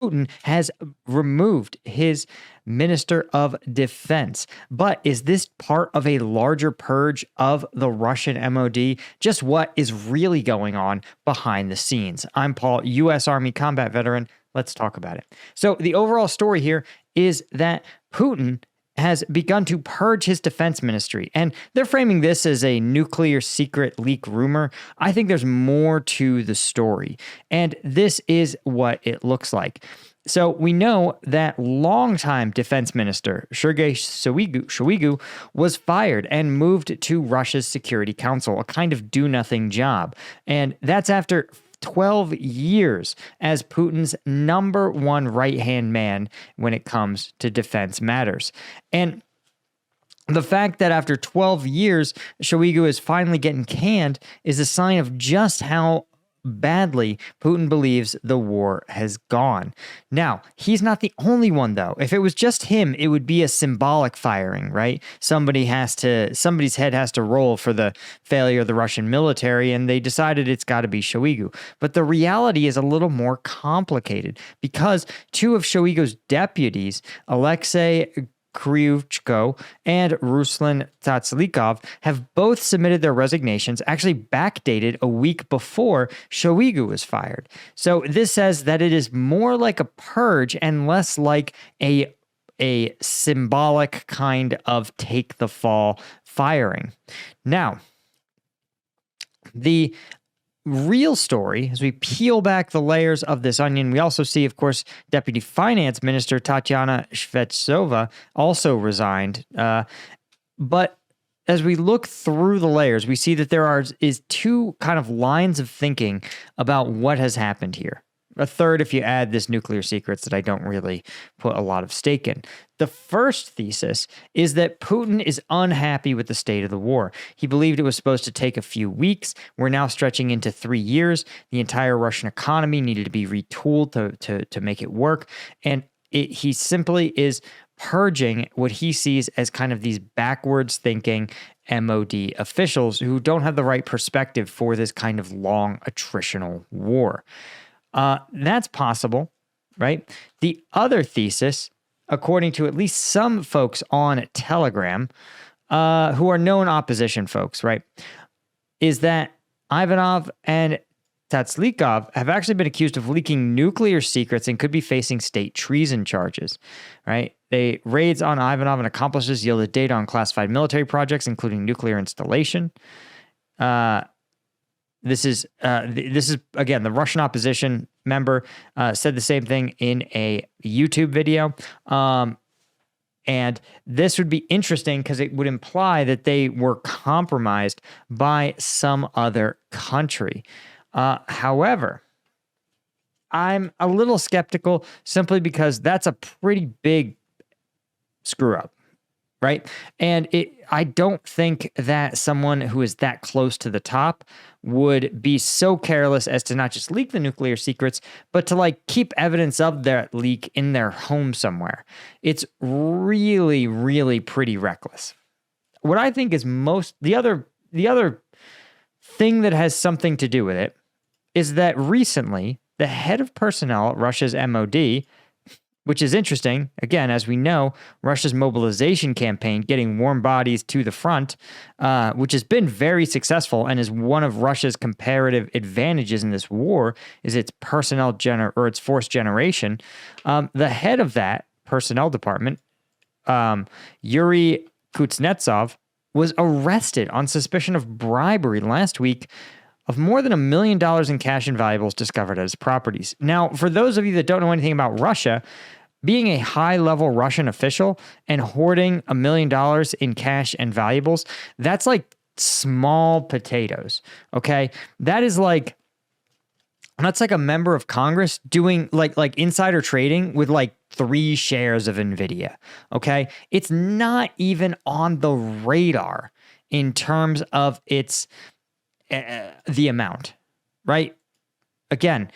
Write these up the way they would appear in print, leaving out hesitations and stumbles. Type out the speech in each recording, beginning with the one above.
Putin has removed his minister of defense. But is this part of a larger purge of the Russian MOD? Just what is really going on behind the scenes? I'm Paul, U.S. Army combat veteran. Let's talk about it. So the overall story here is that Putin has begun to purge his defense ministry, and they're framing this as a nuclear secret leak rumor. I think there's more to the story, and this is what it looks like. So we know that longtime defense minister Sergei Shoigu was fired and moved to Russia's Security Council, a kind of do-nothing job, and that's after 12 years as Putin's number one right-hand man when it comes to defense matters. And the fact that after 12 years, Shoigu is finally getting canned is a sign of just how badly Putin believes the war has gone. Now, he's not the only one, though. If it was just him, it would be a symbolic firing, right? Somebody's head has to roll for the failure of the Russian military, and they decided it's got to be Shoigu. But the reality is a little more complicated because two of Shoigu's deputies, Alexei Kryuchko and Ruslan Tatslikov, have both submitted their resignations, actually backdated a week before Shoigu was fired. So this says that it is more like a purge and less like a symbolic kind of take the fall firing. Now, the real story, as we peel back the layers of this onion, we also see, of course, Deputy Finance Minister Tatiana Shvetsova also resigned. But as we look through the layers, we see that there is two kind of lines of thinking about what has happened here. A third if you add this nuclear secrets that I don't really put a lot of stake in. The first thesis is that Putin is unhappy with the state of the war. He believed it was supposed to take a few weeks. We're now stretching into 3 years. The entire Russian economy needed to be retooled to make it work. And he simply is purging what he sees as kind of these backwards thinking MOD officials who don't have the right perspective for this kind of long attritional war. That's possible, right? The other thesis, according to at least some folks on Telegram, who are known opposition folks, right, is that Ivanov and Tatslikov have actually been accused of leaking nuclear secrets and could be facing state treason charges, right? Raids on Ivanov and accomplices yielded data on classified military projects, including nuclear installation. This is again, the Russian opposition member said the same thing in a YouTube video. And this would be interesting because it would imply that they were compromised by some other country. However, I'm a little skeptical simply because that's a pretty big screw up. Right. And I don't think that someone who is that close to the top would be so careless as to not just leak the nuclear secrets, but to keep evidence of that leak in their home somewhere. It's really, really pretty reckless. What I think is the other thing that has something to do with it is that recently the head of personnel at Russia's MOD, which is interesting, again, as we know, Russia's mobilization campaign, getting warm bodies to the front, which has been very successful and is one of Russia's comparative advantages in this war, is its personnel or its force generation. The head of that personnel department, Yuri Kuznetsov, was arrested on suspicion of bribery last week of more than $1 million in cash and valuables discovered at his properties. Now, for those of you that don't know anything about Russia, being a high-level Russian official and hoarding $1 million in cash and valuables, that's like small potatoes, okay? That's like a member of Congress doing like insider trading with 3 shares of NVIDIA, okay? It's not even on the radar in terms of its the amount, right? Again,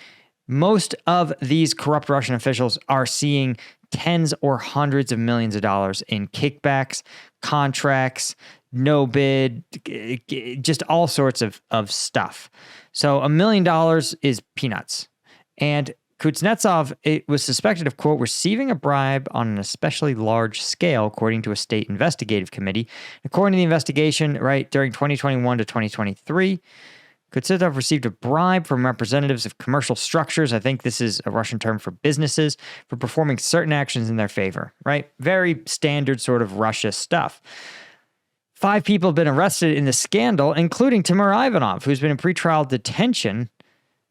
most of these corrupt Russian officials are seeing tens or hundreds of millions of dollars in kickbacks, contracts, no bid, just all sorts of stuff. So $1 million is peanuts. And Kuznetsov, it was suspected of, quote, receiving a bribe on an especially large scale, according to a state investigative committee. According to the investigation, right, during 2021 to 2023, Kuznetsov received a bribe from representatives of commercial structures. I think this is a Russian term for businesses, for performing certain actions in their favor, right? Very standard sort of Russia stuff. 5 people have been arrested in the scandal, including Timur Ivanov, who's been in pretrial detention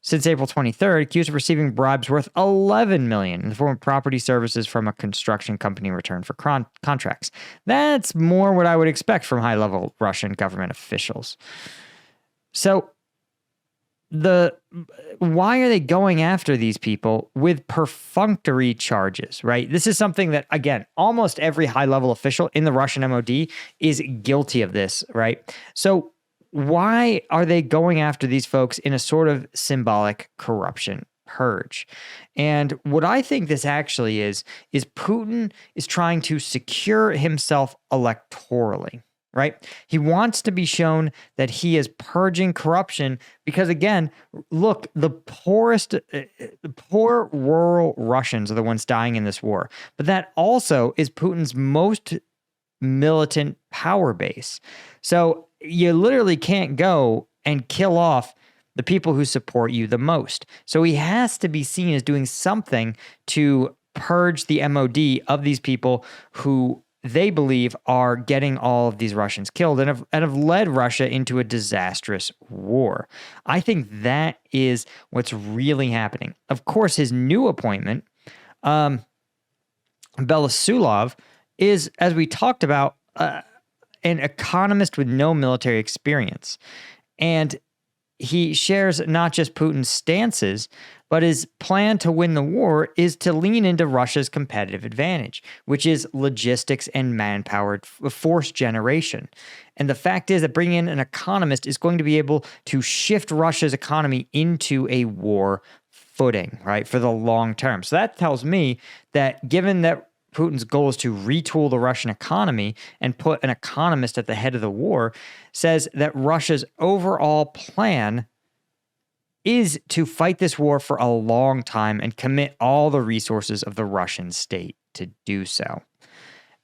since April 23rd, accused of receiving bribes worth $11 million in the form of property services from a construction company in return for contracts. That's more what I would expect from high-level Russian government officials. So, why are they going after these people with perfunctory charges, right? This is something that, again, almost every high-level official in the Russian MOD is guilty of this, right? So why are they going after these folks in a sort of symbolic corruption purge? And what I think this actually is Putin is trying to secure himself electorally. Right? He wants to be shown that he is purging corruption because, again, look, the poor rural Russians are the ones dying in this war. But that also is Putin's most militant power base. So you literally can't go and kill off the people who support you the most. So he has to be seen as doing something to purge the MOD of these people who they believe are getting all of these Russians killed and have led Russia into a disastrous war. I think that is what's really happening. Of course, his new appointment, Belasulov, is, as we talked about, an economist with no military experience. And he shares not just Putin's stances, but his plan to win the war is to lean into Russia's competitive advantage, which is logistics and manpower force generation. And the fact is that bringing in an economist is going to be able to shift Russia's economy into a war footing, right, for the long term. So that tells me that given that Putin's goal is to retool the Russian economy and put an economist at the head of the war, says that Russia's overall plan is to fight this war for a long time and commit all the resources of the Russian state to do so.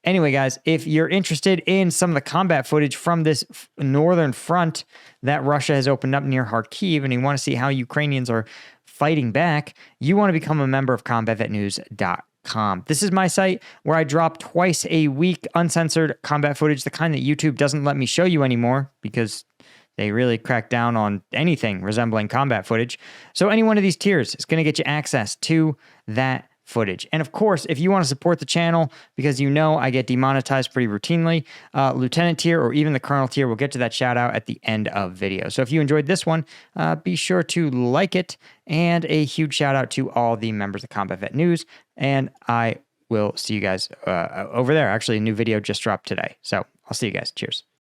Anyway, guys, if you're interested in some of the combat footage from this northern front that Russia has opened up near Kharkiv, and you want to see how Ukrainians are fighting back, you want to become a member of combatvetnews.com. This is my site where I drop twice a week uncensored combat footage, the kind that YouTube doesn't let me show you anymore because they really crack down on anything resembling combat footage. So any one of these tiers is going to get you access to that footage. And of course, if you want to support the channel, because you know I get demonetized pretty routinely, Lieutenant tier or even the Colonel tier, we'll get to that shout out at the end of video. So if you enjoyed this one, be sure to like it, and a huge shout out to all the members of Combat Vet News. And I will see you guys over there. Actually, a new video just dropped today. So I'll see you guys. Cheers.